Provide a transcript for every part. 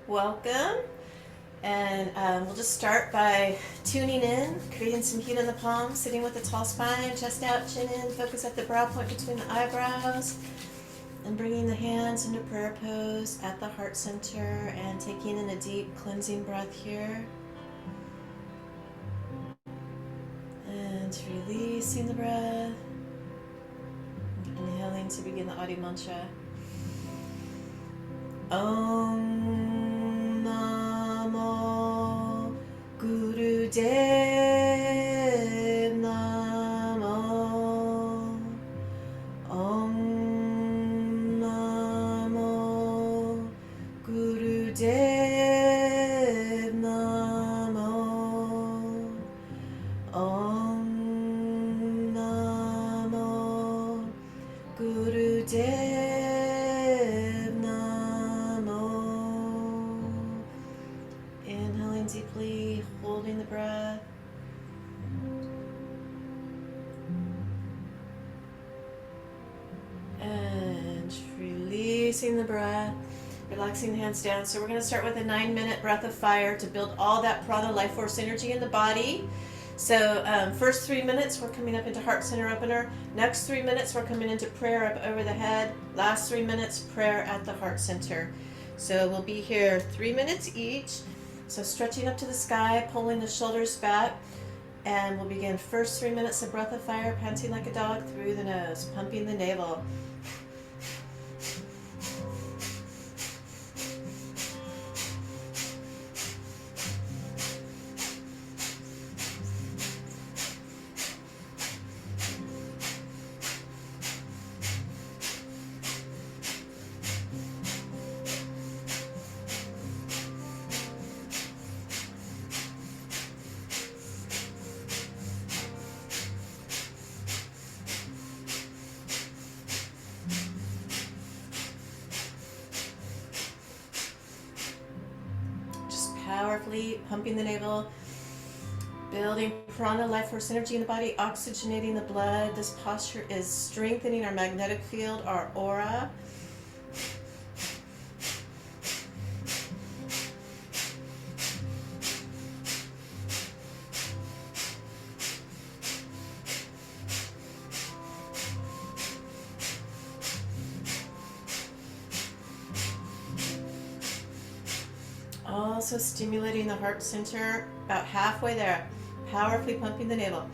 Welcome, and we'll just start by tuning in, creating some heat in the palms, sitting with a tall spine, chest out, chin in, focus at the brow point between the eyebrows, and bringing the hands into prayer pose at the heart center and taking in a deep cleansing breath here. And releasing the breath, inhaling to begin the Adi Mantra. Om Namo Guru Dev Namo. Om Namo Guru Dev Namo. Om Namo Guru Dev. Deeply holding the breath. And releasing the breath. Relaxing the hands down. So we're going to start with a 9-minute breath of fire to build all that prana life force energy in the body. So first 3 minutes we're coming up into heart center opener. Next 3 minutes we're coming into prayer up over the head. Last 3 minutes prayer at the heart center. So we'll be here 3 minutes each. So stretching up to the sky, pulling the shoulders back, and we'll begin first 3 minutes of breath of fire, panting like a dog through the nose, pumping the navel. Powerfully pumping the navel, building prana, life force energy in the body, oxygenating the blood. This posture is strengthening our magnetic field, our aura. Also stimulating the heart center, about halfway there, powerfully pumping the navel.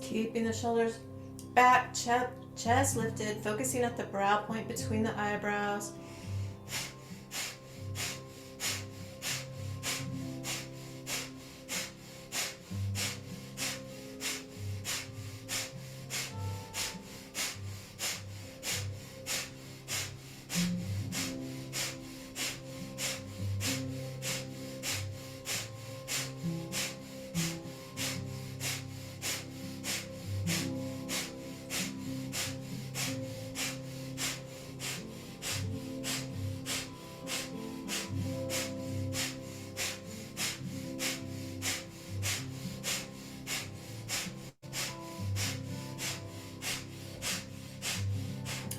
Keeping the shoulders back, chest lifted, focusing at the brow point between the eyebrows.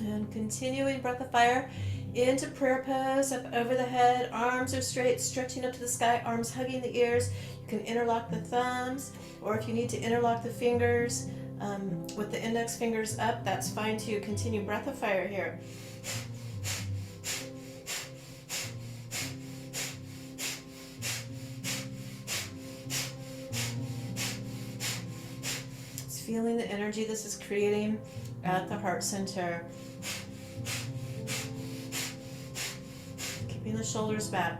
And continuing breath of fire into prayer pose, up over the head, arms are straight, stretching up to the sky, arms hugging the ears. You can interlock the thumbs, or if you need to interlock the fingers with the index fingers up, that's fine too. Continue breath of fire here. Just feeling the energy this is creating at the heart center. Keeping the shoulders back.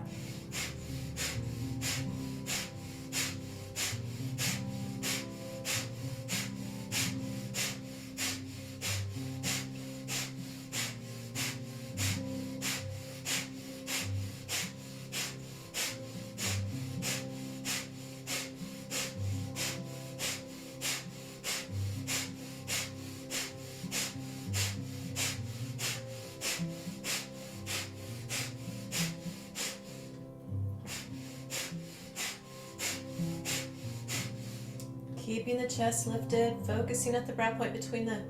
Keeping the chest lifted, focusing at the brow point between the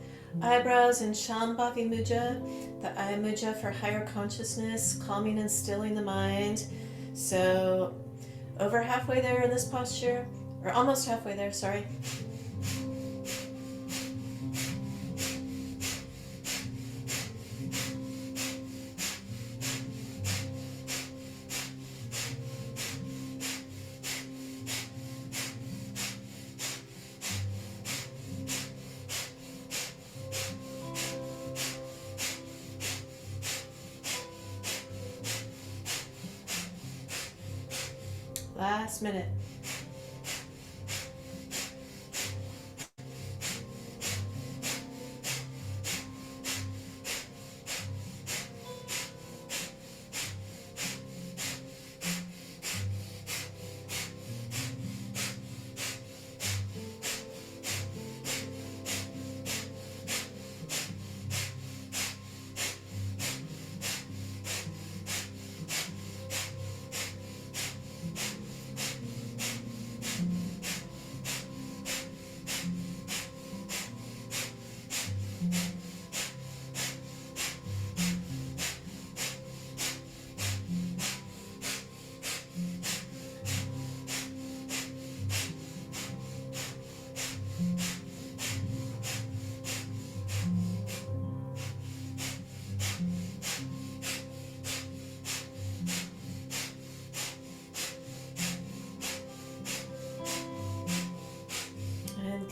eyebrows and Shambhavi Mudra, the eye mudra for higher consciousness, calming and stilling the mind. So over halfway there in this posture, or almost halfway there, sorry. Last minute.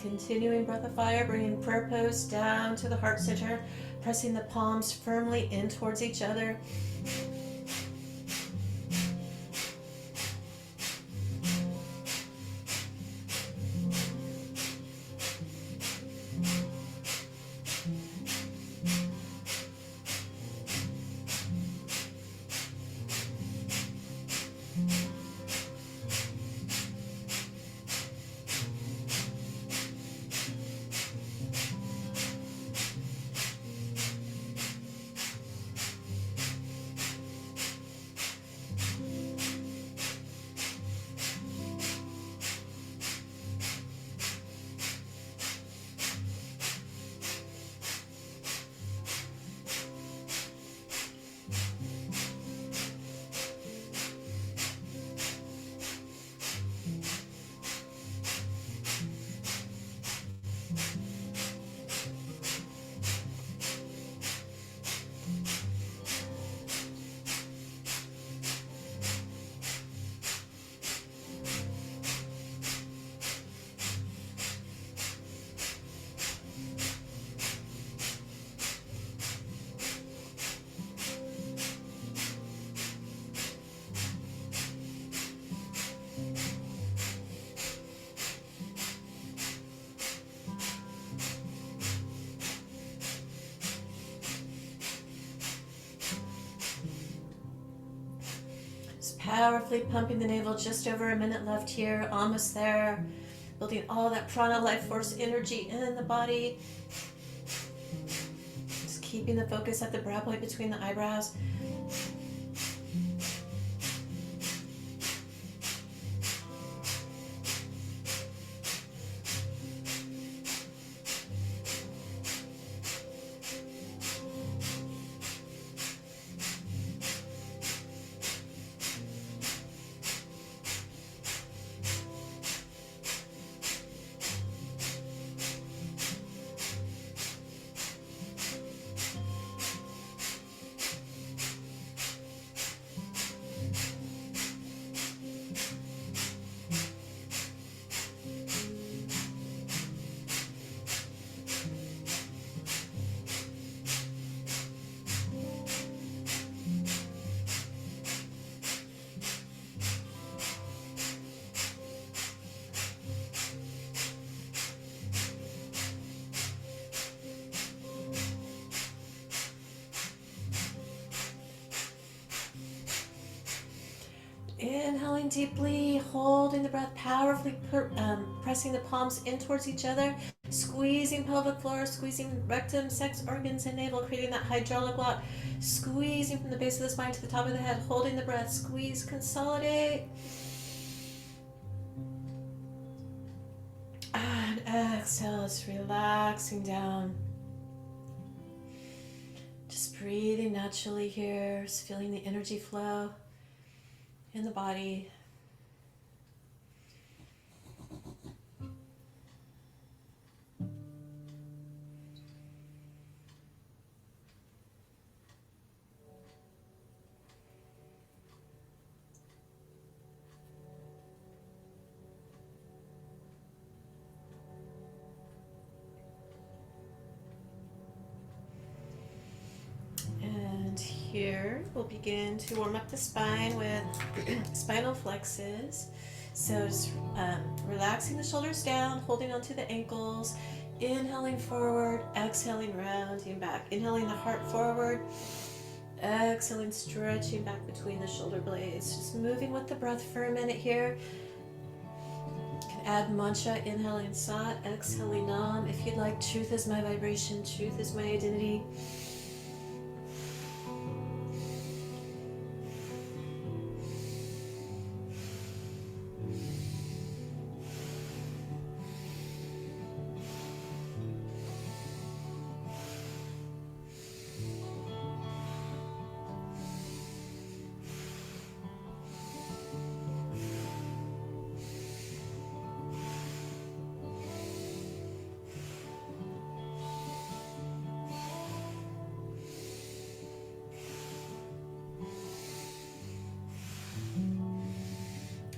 Continuing breath of fire, bringing prayer pose down to the heart center, pressing the palms firmly in towards each other. Powerfully pumping the navel, just over a minute left here, almost there. Building all that prana, life force, energy in the body. Just keeping the focus at the brow point between the eyebrows. Inhaling deeply, holding the breath, powerfully pressing the palms in towards each other, squeezing pelvic floor, squeezing rectum, sex organs, and navel, creating that hydraulic lock, squeezing from the base of the spine to the top of the head, holding the breath, squeeze, consolidate. And exhale, just relaxing down. Just breathing naturally here, just feeling the energy flow in the body. And here we'll begin to warm up the spine with spinal flexes. So just relaxing the shoulders down, holding onto the ankles, inhaling forward, exhaling, rounding back. Inhaling the heart forward, exhaling, stretching back between the shoulder blades. Just moving with the breath for a minute here. You can add mantra, inhaling sat, exhaling nam. If you'd like, truth is my vibration, truth is my identity.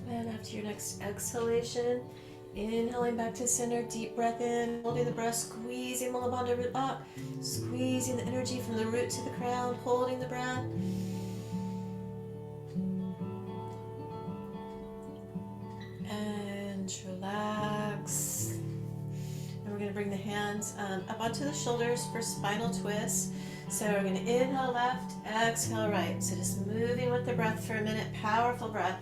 And after your next exhalation, inhaling back to center, deep breath in, holding the breath, squeezing Mulabandha root up, squeezing the energy from the root to the crown, holding the breath. And relax. And we're going to bring the hands up onto the shoulders for spinal twist. So we're going to inhale left, exhale right. So just moving with the breath for a minute, powerful breath.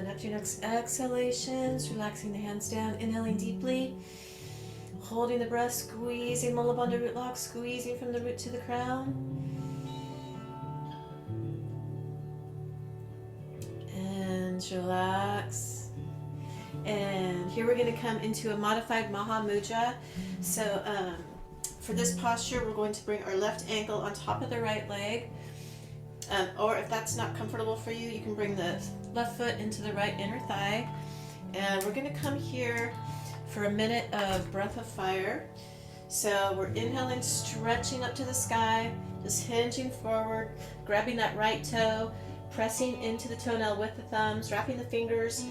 After your next exhalations, relaxing the hands down, inhaling deeply, holding the breath, squeezing Mulabandha root lock, squeezing from the root to the crown. And relax. And here we're going to come into a modified Maha Mudra. So for this posture, we're going to bring our left ankle on top of the right leg. Or if that's not comfortable for you, you can bring the left foot into the right inner thigh. And we're going to come here for a minute of breath of fire. So we're inhaling, stretching up to the sky, just hinging forward, grabbing that right toe, pressing into the toenail with the thumbs, wrapping the fingers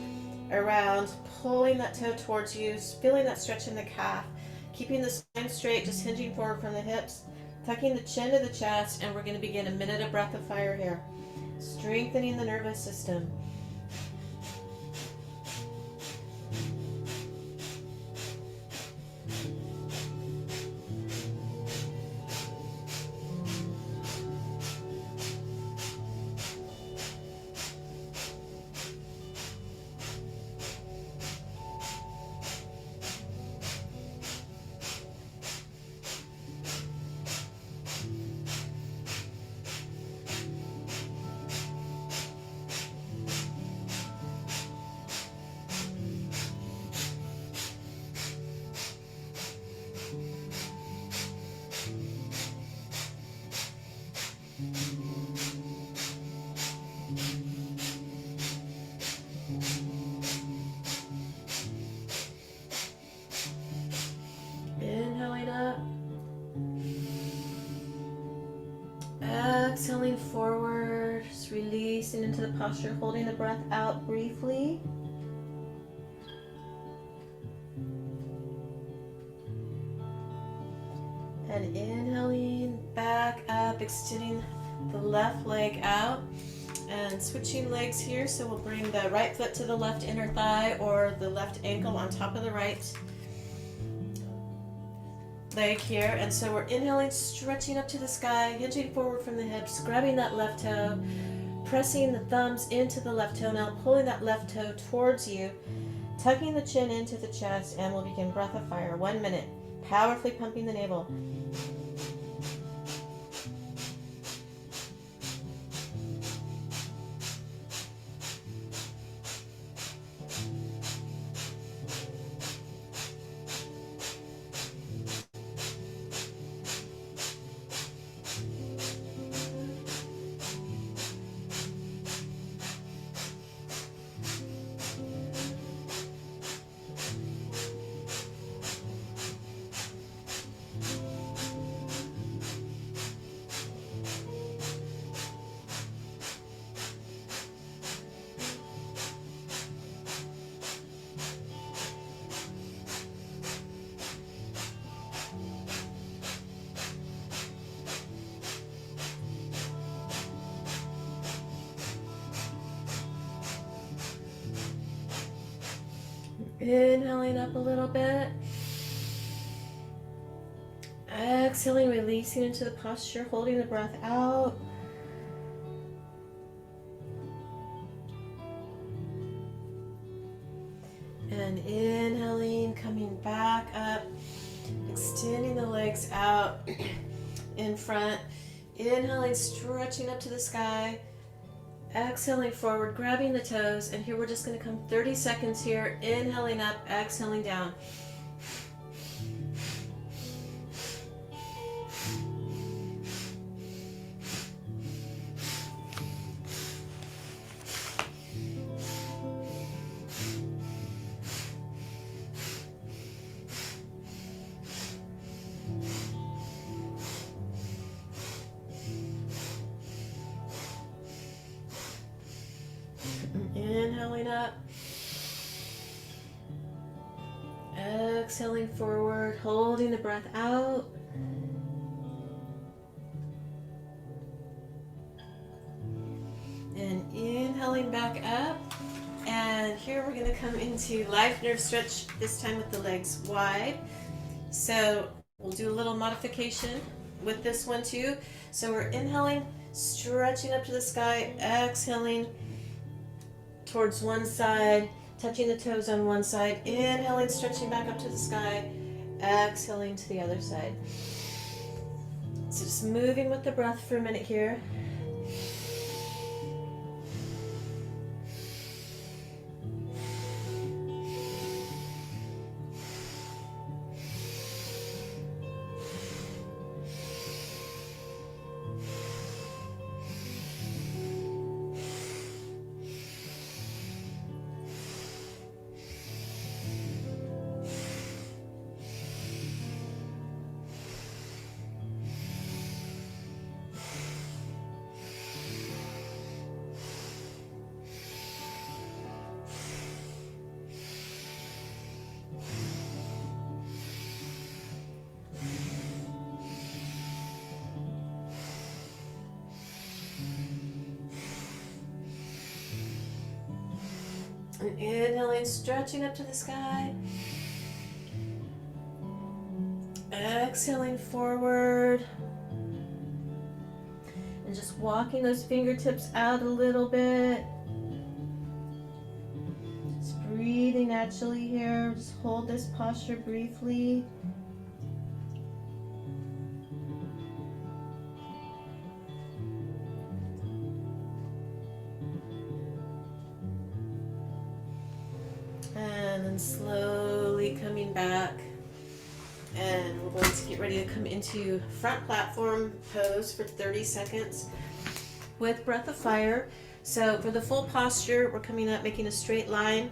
around, pulling that toe towards you, feeling that stretch in the calf, keeping the spine straight, just hinging forward from the hips, tucking the chin to the chest, and we're going to begin a minute of breath of fire here, strengthening the nervous system. Inhaling up, exhaling forward, just releasing into the posture, holding the breath out briefly. And inhaling back up, extending the left leg out. And switching legs here, so we'll bring the right foot to the left inner thigh or the left ankle on top of the right leg here. And so we're inhaling, stretching up to the sky, hinging forward from the hips, grabbing that left toe, pressing the thumbs into the left toenail, pulling that left toe towards you, tucking the chin into the chest, and we'll begin breath of fire. 1 minute, powerfully pumping the navel. Inhaling up a little bit. Exhaling, releasing into the posture, holding the breath out. And inhaling, coming back up, extending the legs out in front. Inhaling, stretching up to the sky. Exhaling forward, grabbing the toes, and here we're just going to come 30 seconds here. Inhaling up, exhaling down. Inhaling up, exhaling forward, holding the breath out. And inhaling back up. And here we're going to come into life nerve stretch, this time with the legs wide. So we'll do a little modification with this one too. So we're inhaling, stretching up to the sky, exhaling towards one side, touching the toes on one side, inhaling, stretching back up to the sky, exhaling to the other side. So just moving with the breath for a minute here. And inhaling, stretching up to the sky. Exhaling forward. And just walking those fingertips out a little bit. Just breathing naturally here. Just hold this posture briefly. And then slowly coming back, and we're going to get ready to come into front platform pose for 30 seconds with breath of fire. So for the full posture, we're coming up, making a straight line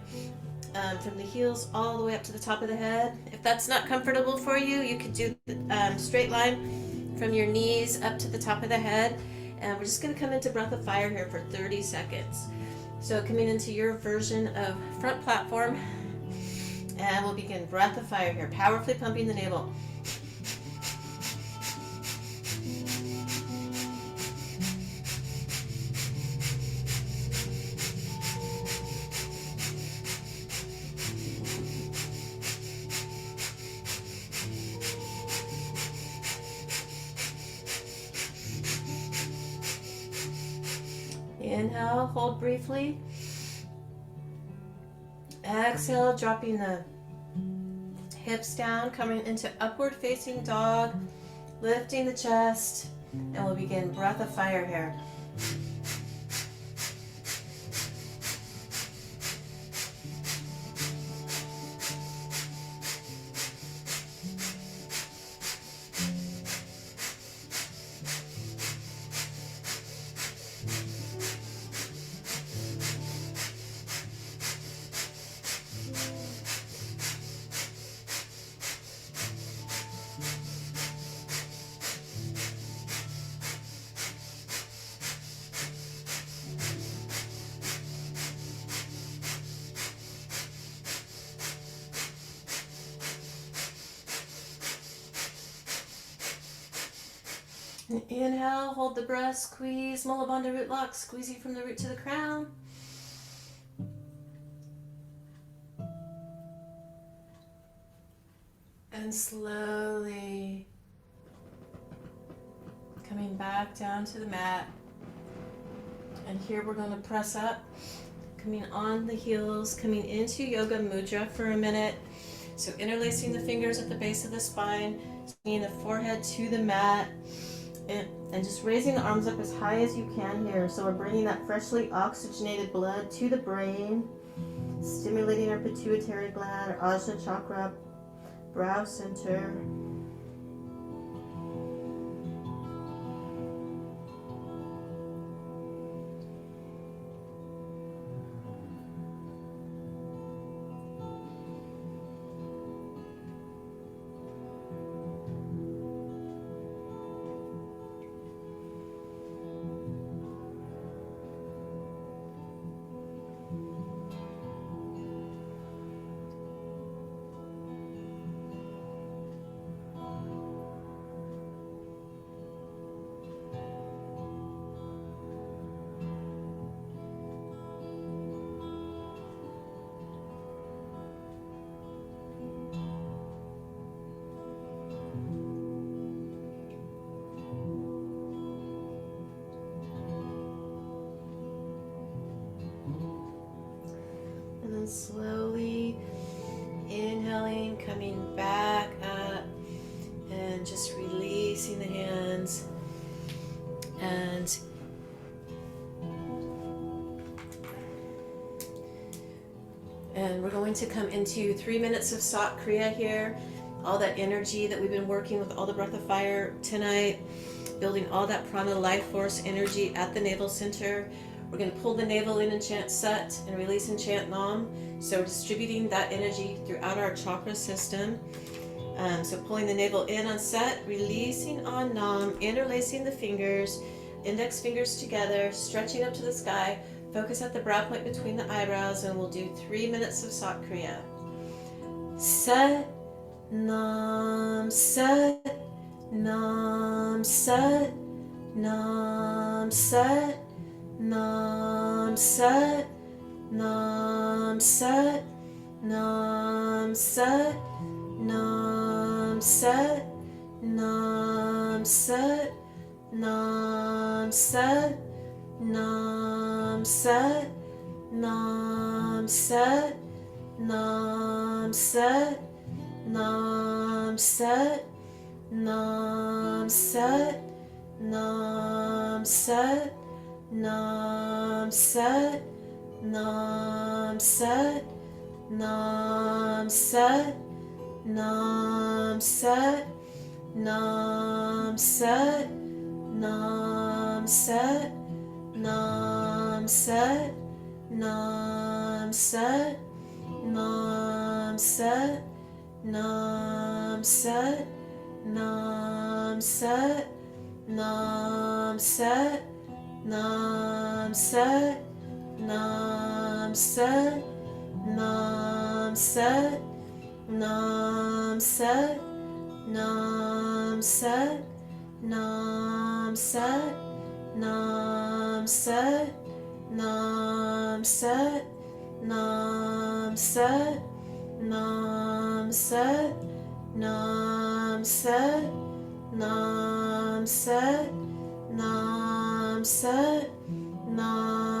from the heels all the way up to the top of the head. If that's not comfortable for you, you could do the straight line from your knees up to the top of the head. And we're just going to come into breath of fire here for 30 seconds. So coming into your version of front platform, and we'll begin breath of fire here, powerfully pumping the navel. Inhale, hold briefly. Exhale, dropping the hips down, coming into upward facing dog, lifting the chest, and we'll begin breath of fire here. Inhale, hold the breath, squeeze, Mula Bandha root lock, squeezing from the root to the crown. And slowly coming back down to the mat. And here we're going to press up, coming on the heels, coming into Yoga Mudra for a minute. So interlacing the fingers at the base of the spine, bringing the forehead to the mat. And just raising the arms up as high as you can here. So we're bringing that freshly oxygenated blood to the brain, stimulating our pituitary gland, our Ajna chakra, brow center. Slowly inhaling, coming back up, and just releasing the hands. And we're going to come into 3 minutes of Sat Kriya here. All that energy that we've been working with, all the breath of fire tonight, building all that prana life force energy at the navel center. We're going to pull the navel in and chant Sat and release and chant Nam. So we're distributing that energy throughout our chakra system. So pulling the navel in on Sat, releasing on Nam, interlacing the fingers, index fingers together, stretching up to the sky. Focus at the brow point between the eyebrows, and we'll do 3 minutes of Sat Kriya. Sat, Nam, Sat, Nam, Sat, Nam, Sat. Nam Sat, Nam Sat, Nam Sat, Nam Sat, Nam Sat, Nam Sat, Nam Sat, Nam Sat, Nam Sat, Nam Sat, Nam Sat, Nam Sat. Nam Sat, Nam Sat, Nam Sat, Nam Sat, Nam Sat, Nam Sat, Nam Sat, Nam Sat, Nam Sat, Nam Sat, Nam Sat, Nam Sat. Nam Sat, Nam Sat, Nam Sat, Nam Sat, Nam Sat, Nam Sat, Nam Sat, Nam Sat, Nam Sat, Nam Sat, Nam Sat, Nam Sat, Nam Sat, Nam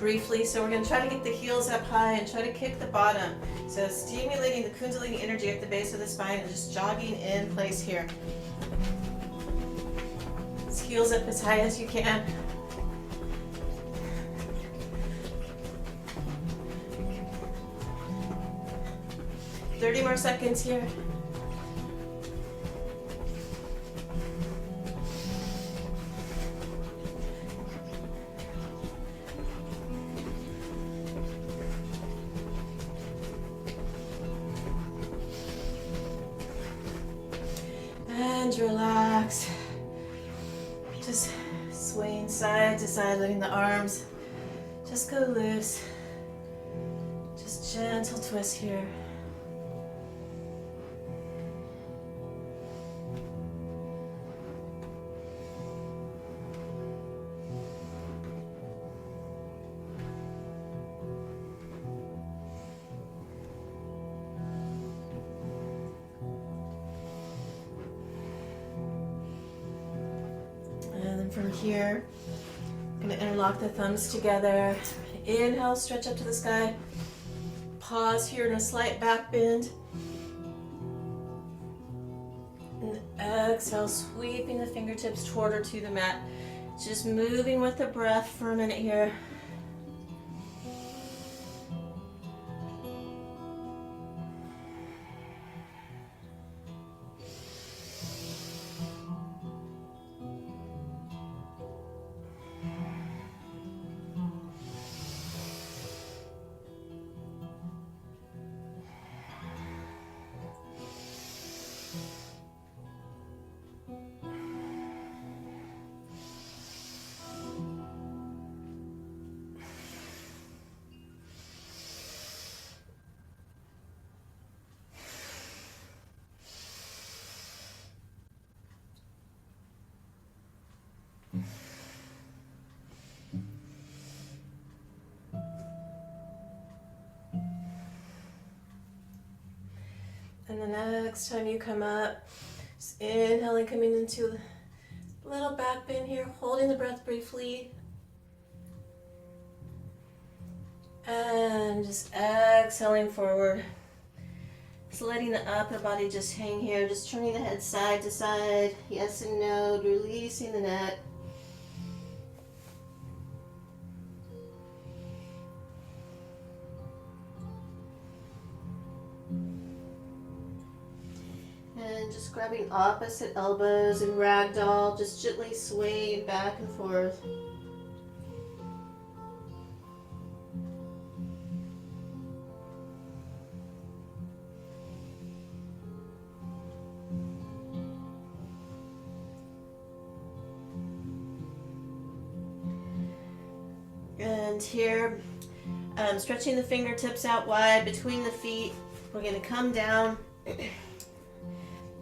briefly. So we're going to try to get the heels up high and try to kick the bottom. So stimulating the Kundalini energy at the base of the spine and just jogging in place here. Heels up as high as you can. Thirty more seconds here. And relax. Just swaying side to side, letting the arms just go loose. Just gentle twist here. From here, I'm going to interlock the thumbs together. Inhale, stretch up to the sky. Pause here in a slight back bend. And exhale, sweeping the fingertips toward or to the mat. Just moving with the breath for a minute here. And the next time you come up, just inhaling, coming into a little back bend here, holding the breath briefly. And just exhaling forward. Just letting the upper body just hang here, just turning the head side to side, yes and no, releasing the neck. And just grabbing opposite elbows and ragdoll, just gently swaying back and forth. And here, stretching the fingertips out wide between the feet. We're going to come down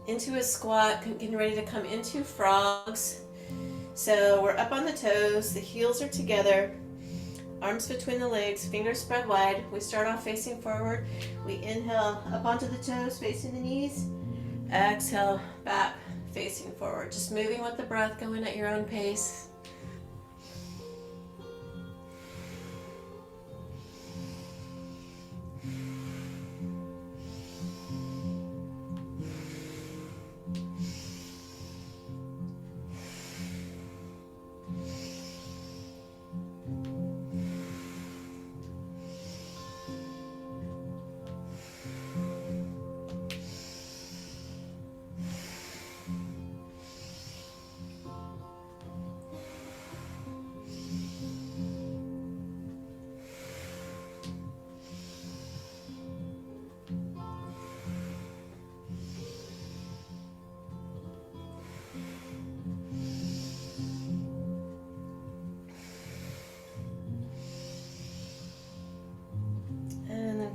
into a squat, getting ready to come into frogs. So we're up on the toes, the heels are together, arms between the legs, fingers spread wide. We start off facing forward. We inhale up onto the toes, facing the knees. Exhale, back, facing forward. Just moving with the breath, going at your own pace.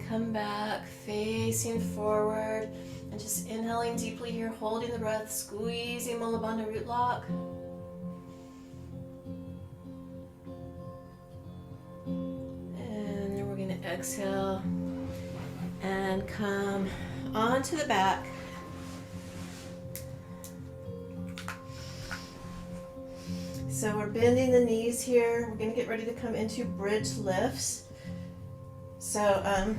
Come back, facing forward, and just inhaling deeply here, holding the breath, squeezing Mula Bandha root lock. And then we're going to exhale and come onto the back. So we're bending the knees here. We're going to get ready to come into bridge lifts. So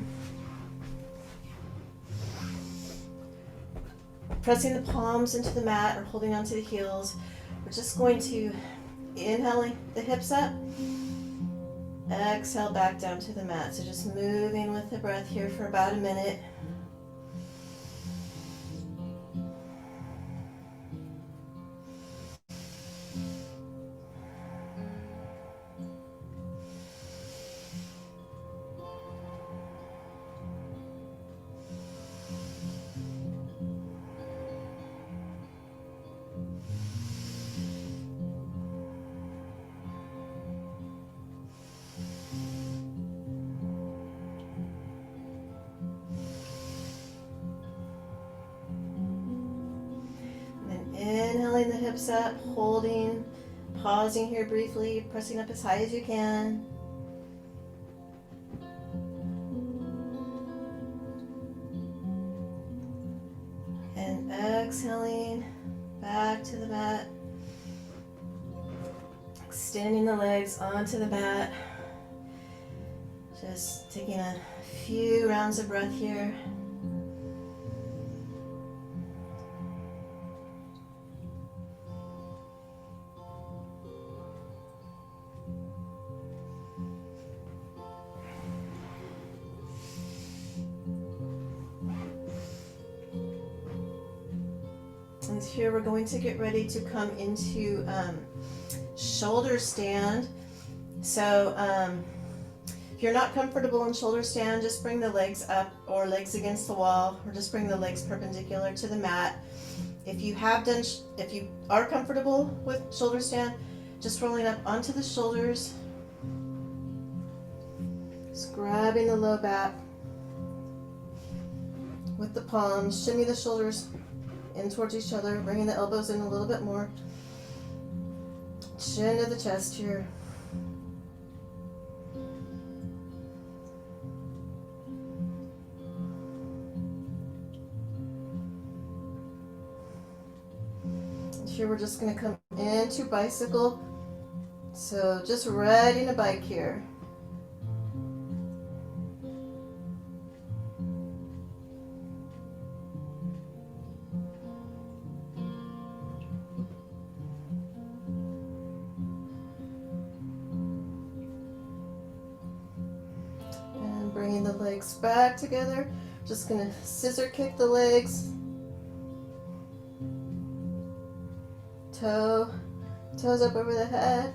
pressing the palms into the mat or holding onto the heels. We're just going to inhaling the hips up, exhale back down to the mat. So just moving with the breath here for about a minute. Inhaling the hips up, holding, pausing here briefly, pressing up as high as you can. And exhaling back to the mat. Extending the legs onto the mat. Just taking a few rounds of breath here. And here we're going to get ready to come into shoulder stand. So if you're not comfortable in shoulder stand, just bring the legs up or legs against the wall, or just bring the legs perpendicular to the mat. If you are comfortable with shoulder stand, just rolling up onto the shoulders, just grabbing the low back with the palms, shimmy the shoulders in towards each other, bringing the elbows in a little bit more. Chin to the chest here. Here we're just going to come into bicycle. So just riding a bike here. Bringing the legs back together. Just gonna scissor kick the legs. Toes up over the head.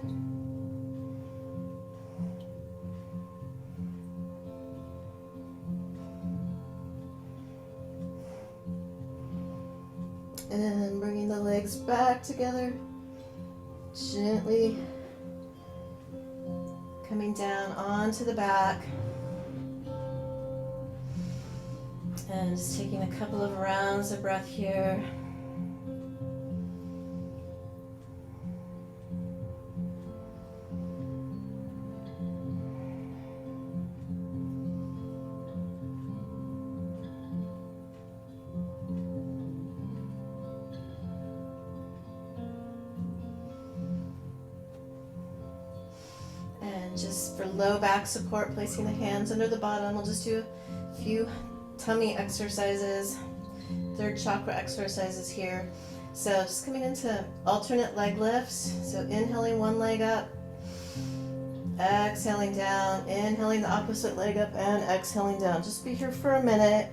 And bringing the legs back together. Gently coming down onto the back. And just taking a couple of rounds of breath here. And just for low back support, placing the hands under the bottom. We'll just do a few tummy exercises, third chakra exercises here. So just coming into alternate leg lifts. So inhaling one leg up, exhaling down, inhaling the opposite leg up and exhaling down. Just be here for a minute.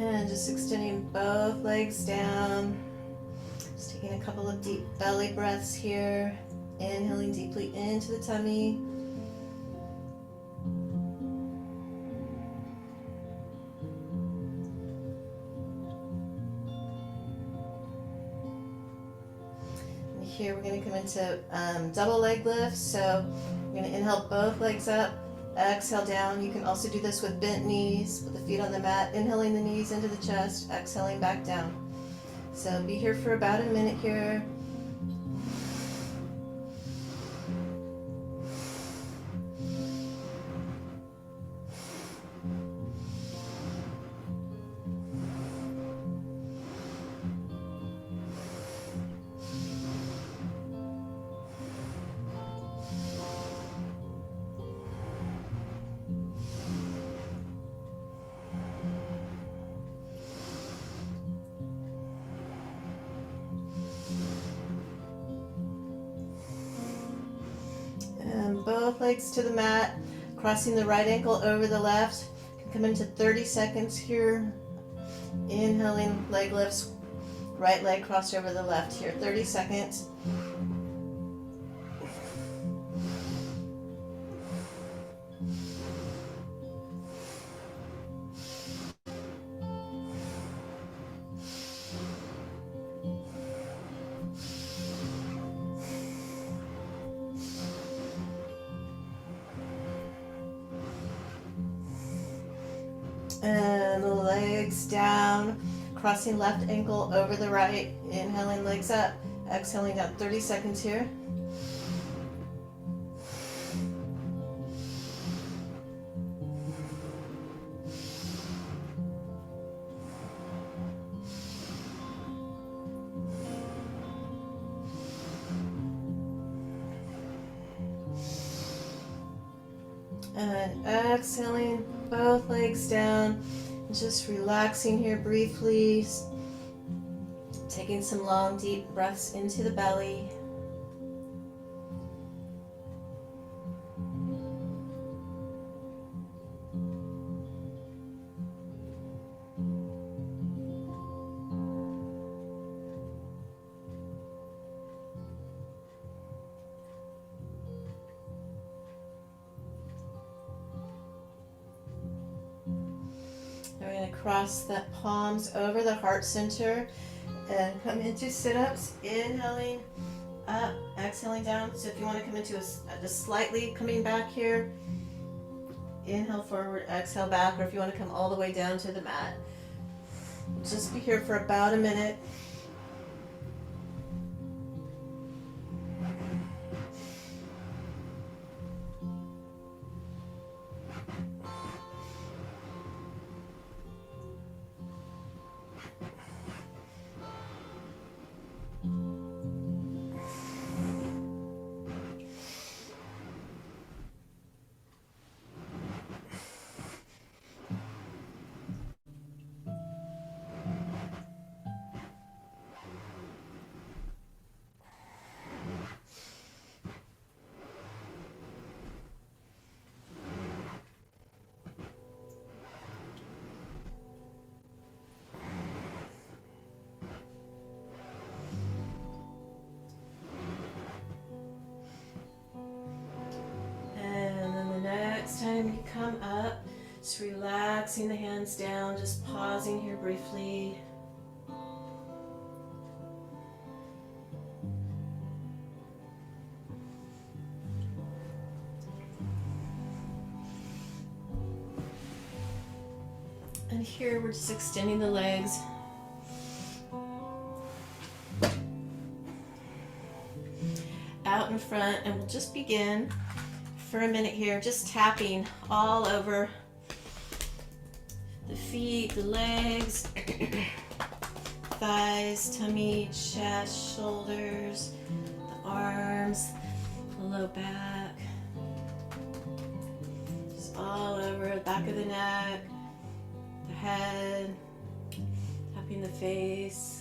And just extending both legs down. Just taking a couple of deep belly breaths here. Inhaling deeply into the tummy. And here we're going to come into double leg lift. So we're going to inhale both legs up. Exhale down. You can also do this with bent knees, with the feet on the mat. Inhaling the knees into the chest, exhaling back down. So be here for about a minute here. Both legs to the mat, crossing the right ankle over the left. Come into 30 seconds here. Inhaling leg lifts, right leg crossed over the left here. 30 seconds. And the legs down, crossing left ankle over the right, inhaling legs up, exhaling down. 30 seconds here. And exhaling both legs down, just relaxing here briefly, taking some long deep breaths into the belly. We're going to cross the palms over the heart center and come into sit-ups, inhaling up, exhaling down. So if you want to come into just slightly coming back here, inhale forward, exhale back, or if you want to come all the way down to the mat. Just be here for about a minute. Next time you come up, just relaxing the hands down, just pausing here briefly. And here we're just extending the legs. Out in front, and we'll just begin for a minute here, just tapping all over the feet, the legs, thighs, tummy, chest, shoulders, the arms, the low back, just all over the back of the neck, the head, tapping the face.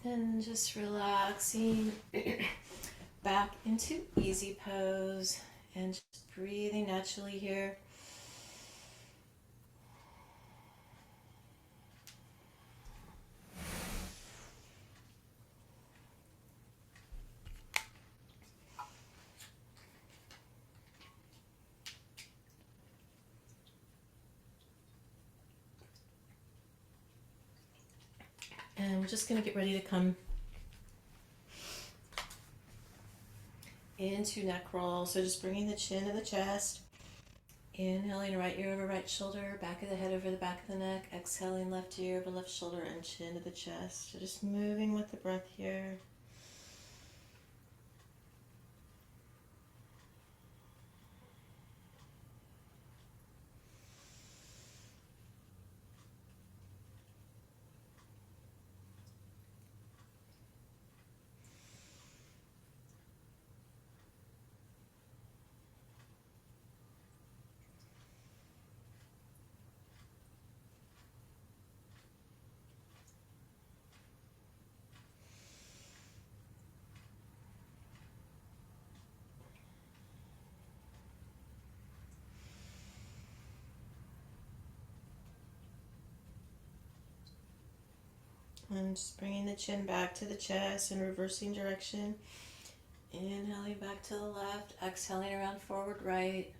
And just relaxing back into easy pose and just breathing naturally here. And we're just going to get ready to come into neck roll. So just bringing the chin to the chest. Inhaling right ear over right shoulder, back of the head over the back of the neck. Exhaling left ear over left shoulder and chin to the chest. So just moving with the breath here. And just bringing the chin back to the chest and reversing direction. Inhaling back to the left, exhaling around forward right.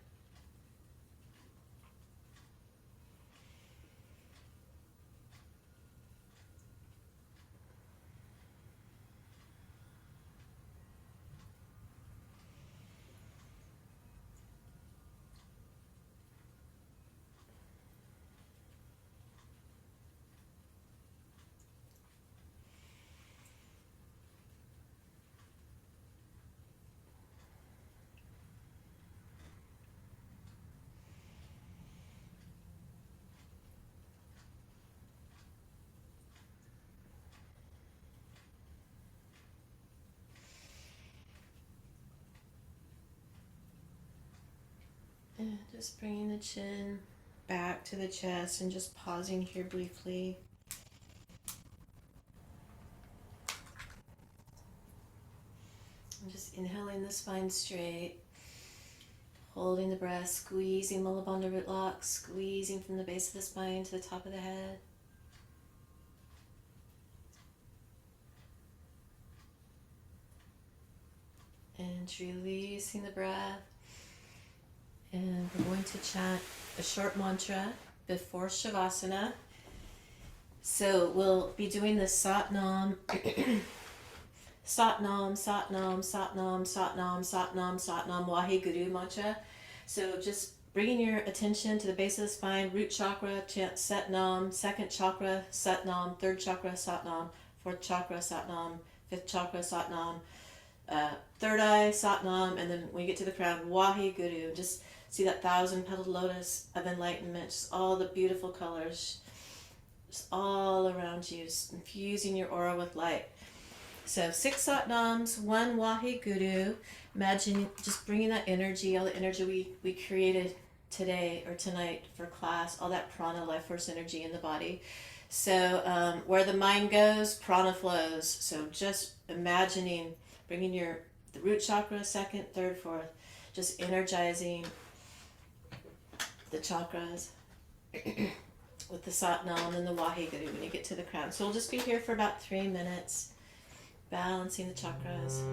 And just bringing the chin back to the chest and just pausing here briefly. And just inhaling the spine straight. Holding the breath, squeezing Mula Bandha root lock, squeezing from the base of the spine to the top of the head. And releasing the breath. And we're going to chant a short mantra before Shavasana. So we'll be doing the Satnam, Satnam, Satnam, Satnam, Satnam, Satnam, Satnam, Wahe Guru mantra. So just bringing your attention to the base of the spine, root chakra, chant Satnam, second chakra, Satnam, third chakra, Satnam, fourth chakra, Satnam, fifth chakra, Satnam, third eye, Satnam, and then when you get to the crown, Wahe Guru. Just see that 1,000-petaled lotus of enlightenment, just all the beautiful colors, just all around you, just infusing your aura with light. So 6 Satnams, 1 Wahe Guru. Imagine just bringing that energy, all the energy we created today or tonight for class, all that prana, life force energy in the body. So where the mind goes, prana flows. So just imagining bringing the root chakra, second, third, fourth, just energizing the chakras with the Satnam and the Wahe Guru when you get to the crown. So we'll just be here for about 3 minutes, balancing the chakras.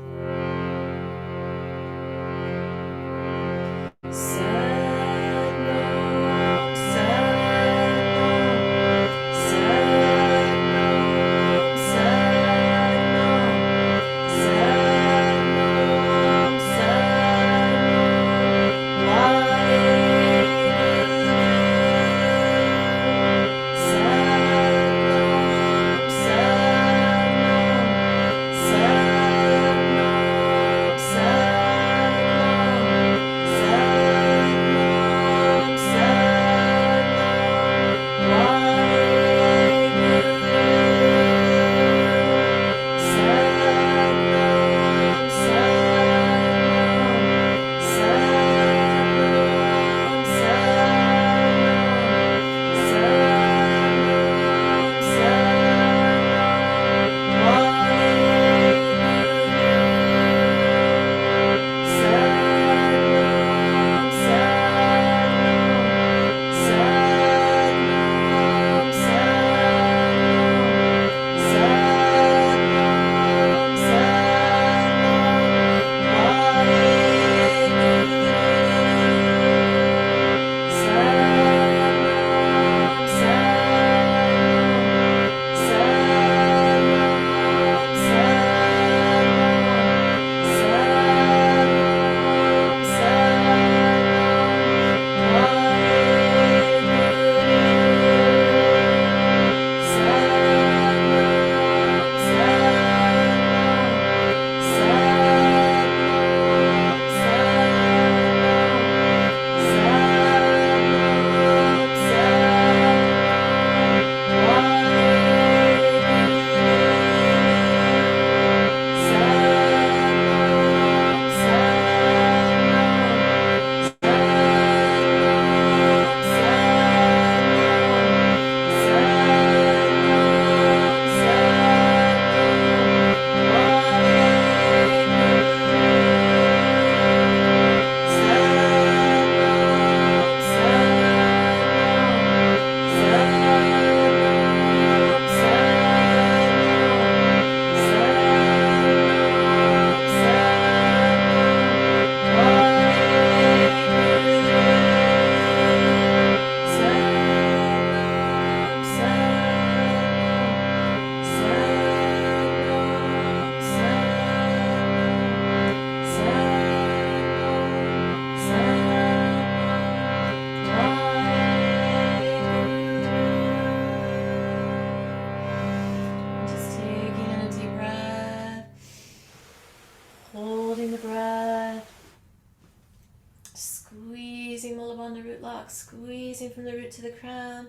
Squeezing Mula Bandha root lock, squeezing from the root to the crown.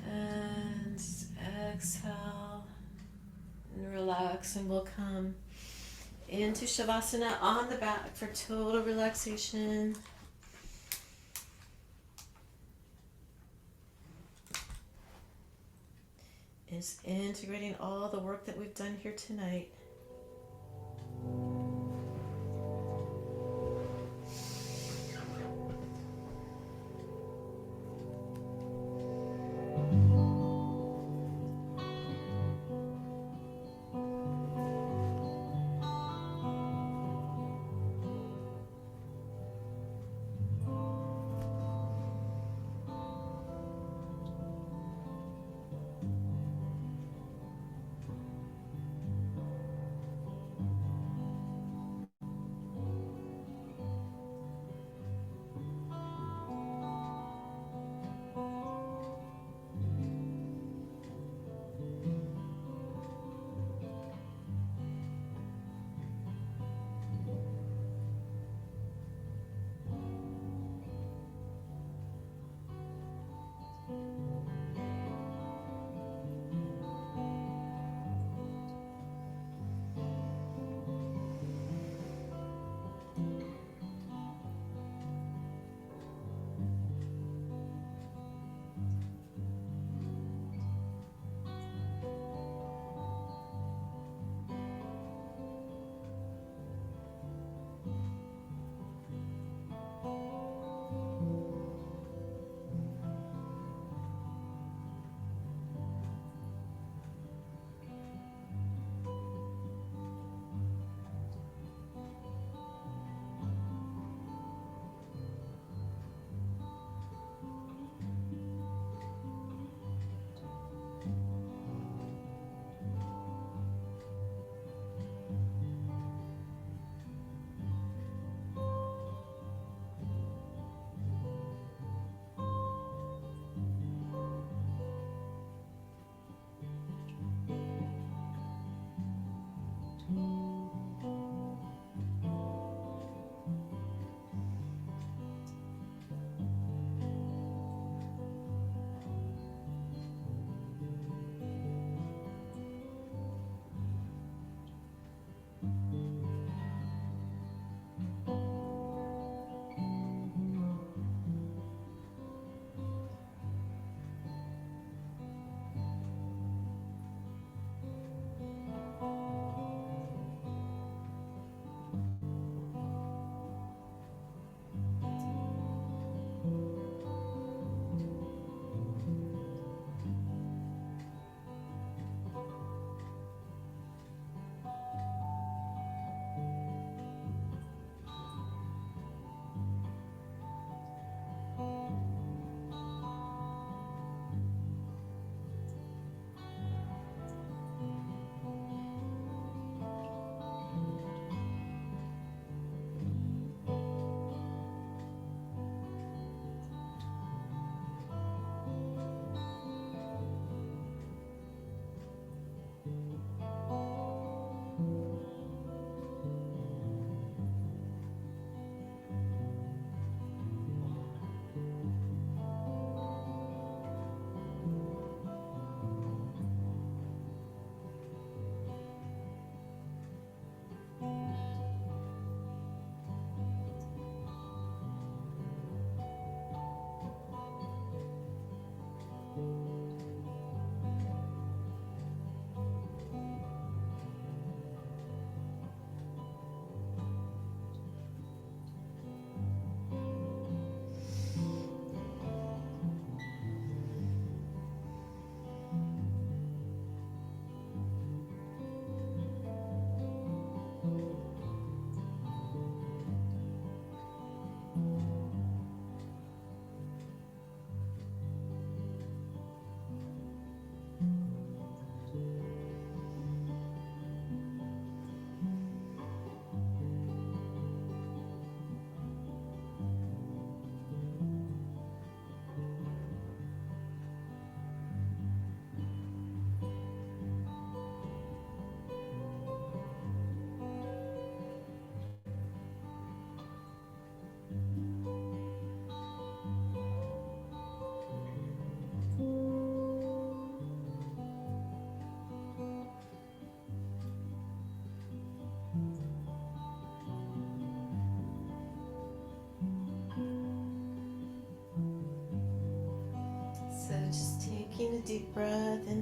And exhale and relax, and we'll come into Shavasana on the back for total relaxation. Is integrating all the work that we've done here tonight.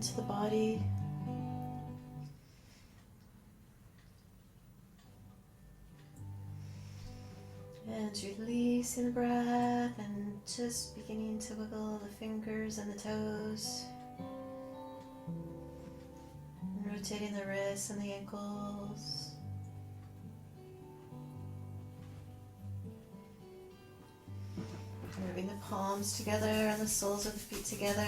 into the body. And releasing the breath and just beginning to wiggle the fingers and the toes. And rotating the wrists and the ankles. Moving the palms together and the soles of the feet together.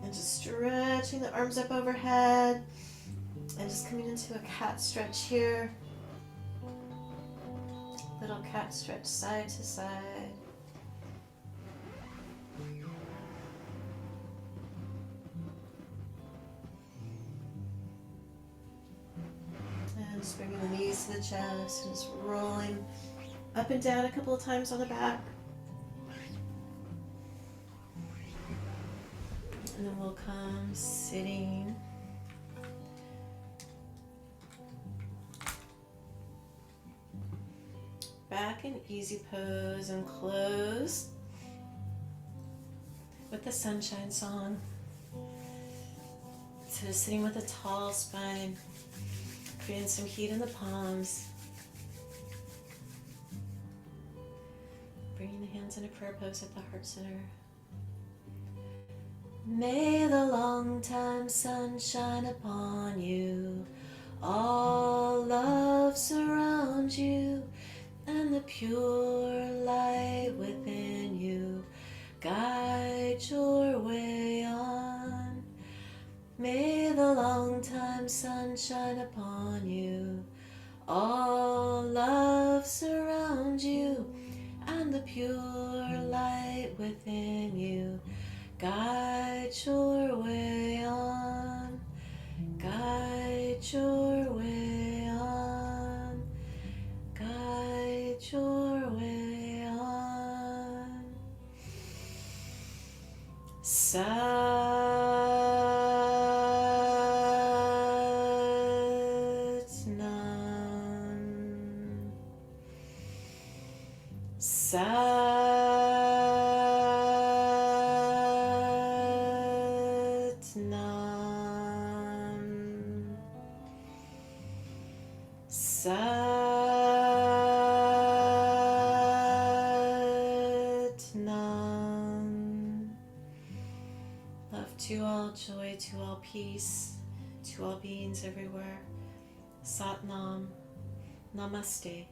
And just stretching the arms up overhead. And just coming into a cat stretch here. Little cat stretch side to side. And just bringing the knees to the chest and just rolling up and down a couple of times on the back. And then we'll come sitting. Back in easy pose and close with the sunshine song. So just sitting with a tall spine, creating some heat in the palms. Bringing the hands in a prayer pose at the heart center. May the long time sun shine upon you, all love surround you, and the pure light within you guide your way on. May the long time sun shine upon you, all love surround you, and the pure light within you guide your way on. Guide your way on. Guide your way on. Nam. Nam. Nam. Love to all, joy to all, peace to all beings everywhere. Sat Nam. Namaste.